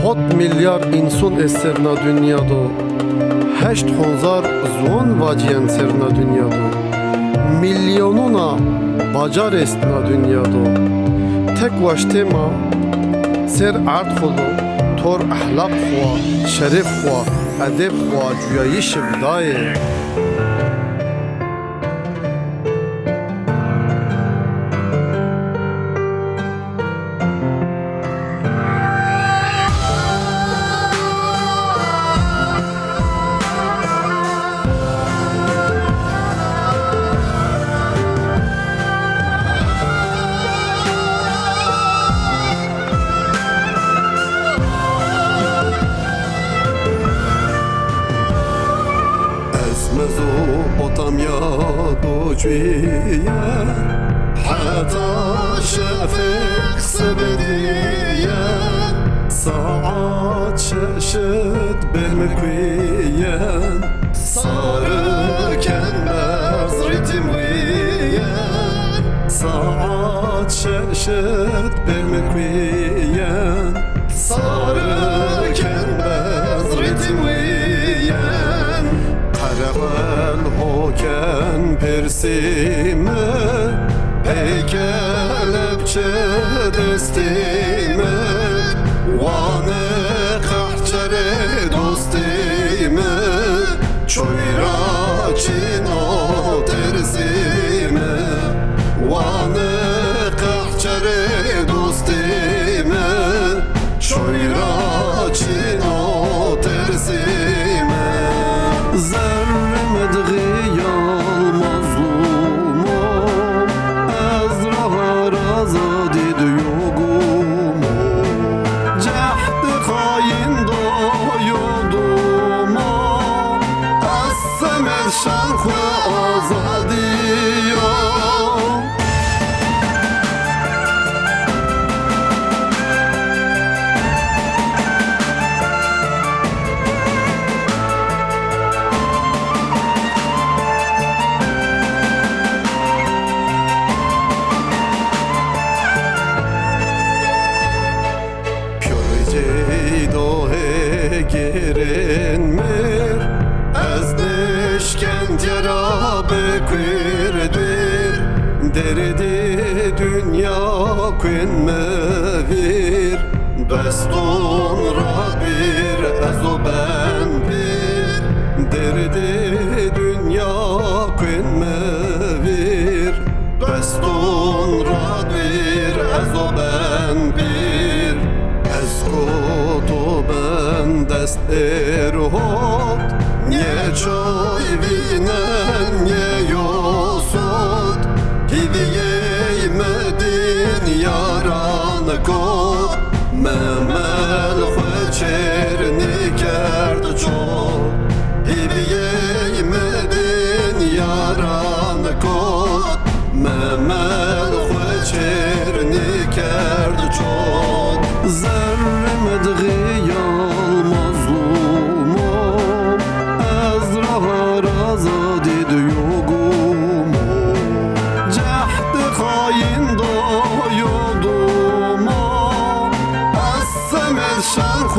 7 milyar insan eserna dünyada, 8,000 zon vaciyen serna dünyada, milyonuna bacar estna dünyada. Tek vaştema ser art kholo, tor ahlak khwa, şeref khwa, edeb khwa, cüyayi şevdaye. مزوبوطاميا دوجوية حتى شافك سبدية ساعات شاشت بالمكوية صار كان مزريتي موية ساعات شاشت بالمكوية صار كان مزريتي موية قرقل هوكن پرسیمه پیکلب چه دستیمه وانه قحچره دوستیمه چوی را چینا ترزیمه وانه قحچره دوستیمه چوی را چینا ترزیمه زرم دغیال مظلومم از راه آزادی دیوگم جهد خاین دایدم از سمت شرخ آزادی گرن مر از نشکند یرا بکردر درد dünya کن مهیر بستون را bir از o ben bir درد dünya کن مهیر بستون را bir از o ben bir از تو ben dest erhot nie çay vinen nie yosut hiviyey medin yaran kot memel xeçerni kerd çok hiviyey medin yaran kot memel xeçerni kerd çok zerrim dغیال مظلومم از راه آزادی دیوگم جهد خاین دایدم از سمت شرخ